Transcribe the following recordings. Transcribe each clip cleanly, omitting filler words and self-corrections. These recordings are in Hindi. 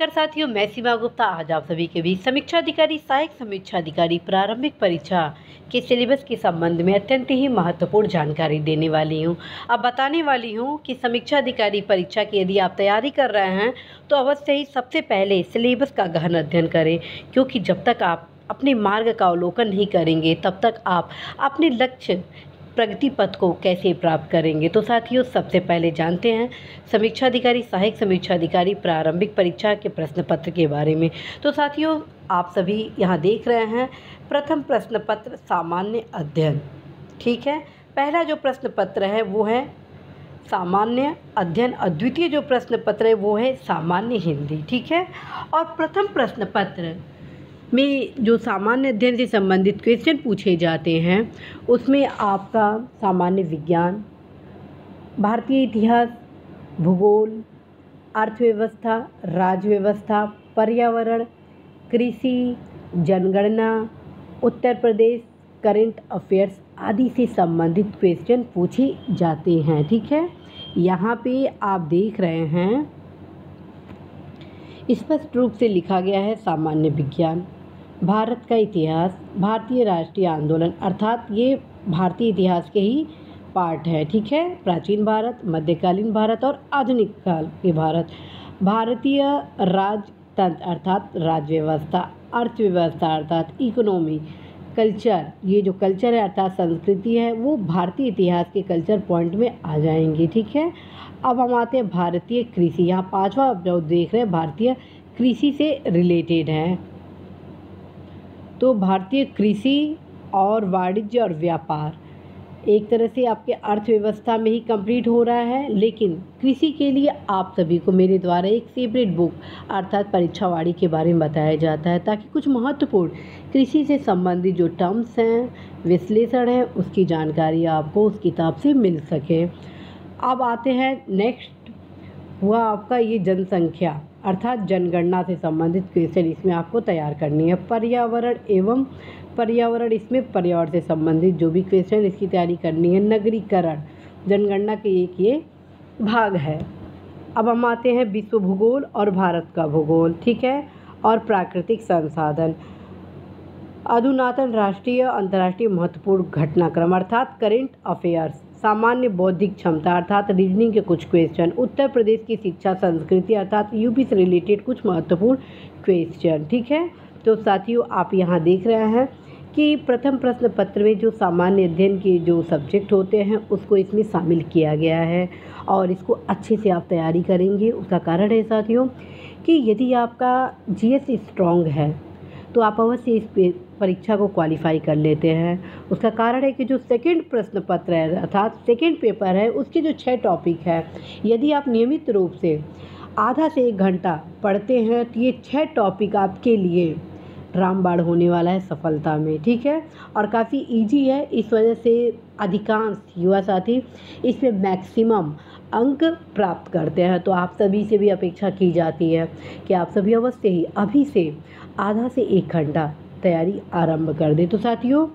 नमस्कार साथियों, मैं सीमा गुप्ता आज आप सभी के बीच समीक्षा अधिकारी सहायक समीक्षा अधिकारी प्रारंभिक परीक्षा के सिलेबस के संबंध में अत्यंत ही महत्वपूर्ण जानकारी देने वाली हूं। अब बताने वाली हूं कि समीक्षा अधिकारी परीक्षा की यदि आप तैयारी कर रहे हैं तो अवश्य ही सबसे पहले सिलेबस का गहन अध्ययन करें, क्योंकि जब तक आप अपने मार्ग का अवलोकन नहीं करेंगे तब तक आप अपने लक्ष्य प्रगति पथ को कैसे प्राप्त करेंगे। तो साथियों, सबसे पहले जानते हैं समीक्षा अधिकारी सहायक समीक्षा अधिकारी प्रारंभिक परीक्षा के प्रश्न पत्र के बारे में। तो साथियों, आप सभी यहाँ देख रहे हैं प्रथम प्रश्न पत्र सामान्य अध्ययन। ठीक है, पहला जो प्रश्न पत्र है वो है सामान्य अध्ययन और द्वितीय जो प्रश्न पत्र है वो है सामान्य हिंदी। ठीक है, और प्रथम प्रश्न पत्र में जो सामान्य अध्ययन से संबंधित क्वेश्चन पूछे जाते हैं उसमें आपका सामान्य विज्ञान, भारतीय इतिहास, भूगोल, अर्थव्यवस्था, राज्य व्यवस्था, पर्यावरण, कृषि, जनगणना, उत्तर प्रदेश, करंट अफेयर्स आदि से संबंधित क्वेश्चन पूछे जाते हैं। ठीक है, यहाँ पे आप देख रहे हैं स्पष्ट रूप से लिखा गया है सामान्य विज्ञान, भारत का इतिहास, भारतीय राष्ट्रीय आंदोलन, अर्थात ये भारतीय इतिहास के ही पार्ट है। ठीक है, प्राचीन भारत, मध्यकालीन भारत और आधुनिक काल के भारत, भारतीय राजतंत्र अर्थात राज्य व्यवस्था, अर्थव्यवस्था अर्थात इकोनॉमी, कल्चर, ये जो कल्चर है अर्थात संस्कृति है वो भारतीय इतिहास के कल्चर पॉइंट में आ जाएंगे। ठीक है, अब हम आते हैं भारतीय कृषि। यहाँ पांचवा जो देख रहे हैं भारतीय कृषि से रिलेटेड है। तो भारतीय कृषि और वाणिज्य और व्यापार एक तरह से आपके अर्थव्यवस्था में ही कंप्लीट हो रहा है, लेकिन कृषि के लिए आप सभी को मेरे द्वारा एक सेपरेट बुक अर्थात परीक्षावाड़ी के बारे में बताया जाता है, ताकि कुछ महत्वपूर्ण कृषि से संबंधित जो टर्म्स हैं, विश्लेषण है, उसकी जानकारी आपको उस किताब से मिल सके। अब आते हैं नेक्स्ट हुआ आपका ये जनसंख्या अर्थात जनगणना से संबंधित क्वेश्चन इसमें आपको तैयार करनी है। पर्यावरण एवं पर्यावरण, इसमें पर्यावरण से संबंधित जो भी क्वेश्चन इसकी तैयारी करनी है। नगरीकरण जनगणना के एक ये भाग है। अब हम आते हैं विश्व भूगोल और भारत का भूगोल। ठीक है, और प्राकृतिक संसाधन, अधुनातन राष्ट्रीय अंतर्राष्ट्रीय महत्वपूर्ण घटनाक्रम अर्थात करेंट अफेयर्स, सामान्य बौद्धिक क्षमता अर्थात रीजनिंग के कुछ क्वेश्चन, उत्तर प्रदेश की शिक्षा संस्कृति अर्थात यूपी से रिलेटेड कुछ महत्वपूर्ण क्वेश्चन। ठीक है, तो साथियों आप यहाँ देख रहे हैं कि प्रथम प्रश्न पत्र में जो सामान्य अध्ययन के जो सब्जेक्ट होते हैं उसको इसमें शामिल किया गया है और इसको अच्छे से आप तैयारी करेंगे। उसका कारण है साथियों कि यदि आपका जीएस स्ट्रॉन्ग है तो आप अवश्य इस परीक्षा को क्वालिफाई कर लेते हैं। उसका कारण है कि जो सेकंड प्रश्न पत्र है अर्थात सेकंड पेपर है उसके जो 6 टॉपिक है, यदि आप नियमित रूप से आधा से 1 घंटा पढ़ते हैं तो ये 6 टॉपिक आपके लिए रामबाण होने वाला है सफलता में। ठीक है, और काफ़ी इजी है, इस वजह से अधिकांश युवा साथी इसमें मैक्सिमम अंक प्राप्त करते हैं। तो आप सभी से भी अपेक्षा की जाती है कि आप सभी अवश्य ही अभी से आधा से 1 घंटा तैयारी आरंभ कर दें। तो साथियों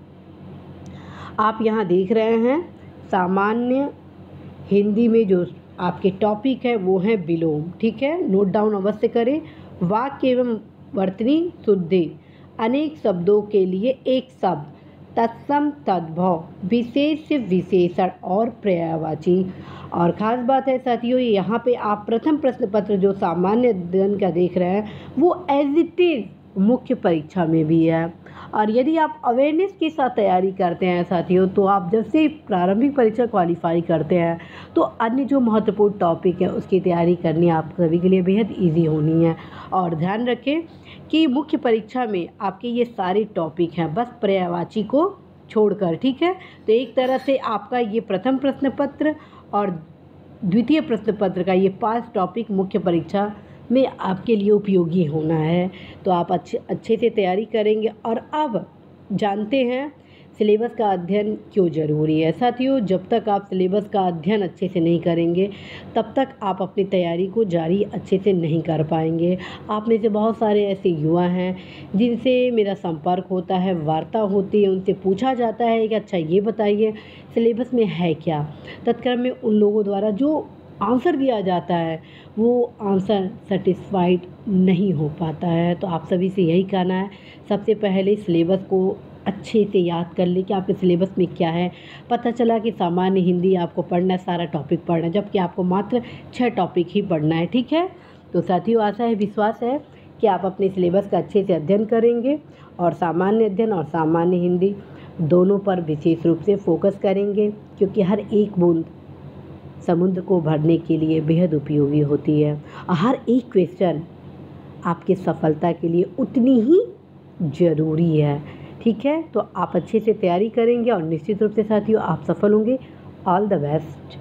आप यहाँ देख रहे हैं सामान्य हिंदी में जो आपके टॉपिक है वो है विलोम। ठीक है, नोट डाउन अवश्य करें। वाक्य एवं वर्तनी शुद्धि, अनेक शब्दों के लिए एक शब्द, तत्सम तद्भव, विशेष विशेषण और पर्यायवाची। और ख़ास बात है साथियों यहाँ पे आप प्रथम प्रश्न पत्र जो सामान्य अध्ययन का देख रहे हैं वो एज इट इज़ मुख्य परीक्षा में भी है। और यदि आप अवेयरनेस के साथ तैयारी करते हैं साथियों तो आप जब से प्रारंभिक परीक्षा क्वालिफाई करते हैं तो अन्य जो महत्वपूर्ण टॉपिक है उसकी तैयारी करनी आप सभी के लिए बेहद ईजी होनी है। और ध्यान रखें कि मुख्य परीक्षा में आपके ये सारे टॉपिक हैं बस पर्यायवाची को छोड़कर। ठीक है, तो एक तरह से आपका ये प्रथम प्रश्न पत्र और द्वितीय प्रश्न पत्र का ये 5 टॉपिक मुख्य परीक्षा में आपके लिए उपयोगी होना है। तो आप अच्छे से तैयारी करेंगे। और अब जानते हैं सिलेबस का अध्ययन क्यों ज़रूरी है। साथियों जब तक आप सिलेबस का अध्ययन अच्छे से नहीं करेंगे तब तक आप अपनी तैयारी को जारी अच्छे से नहीं कर पाएंगे। आप में से बहुत सारे ऐसे युवा हैं जिनसे मेरा संपर्क होता है, वार्ता होती है, उनसे पूछा जाता है कि अच्छा ये बताइए सिलेबस में है क्या। तत्क्रम में उन लोगों द्वारा जो आंसर दिया जाता है वो आंसर सेटिस्फाइड नहीं हो पाता है। तो आप सभी से यही कहना है, सबसे पहले सिलेबस को अच्छे से याद कर लें कि आपके सिलेबस में क्या है। पता चला कि सामान्य हिंदी आपको पढ़ना है, सारा टॉपिक पढ़ना है, जबकि आपको मात्र 6 टॉपिक ही पढ़ना है, ठीक है। तो साथियों, आशा है, विश्वास है कि आप अपने सिलेबस का अच्छे से अध्ययन करेंगे और सामान्य अध्ययन और सामान्य हिंदी दोनों पर विशेष रूप से फोकस करेंगे, क्योंकि हर एक बूंद समुद्र को भरने के लिए बेहद उपयोगी होती है और हर एक क्वेश्चन आपकी सफलता के लिए उतनी ही ज़रूरी है, ठीक है। तो आप अच्छे से तैयारी करेंगे और निश्चित रूप से साथियों आप सफल होंगे। All the best.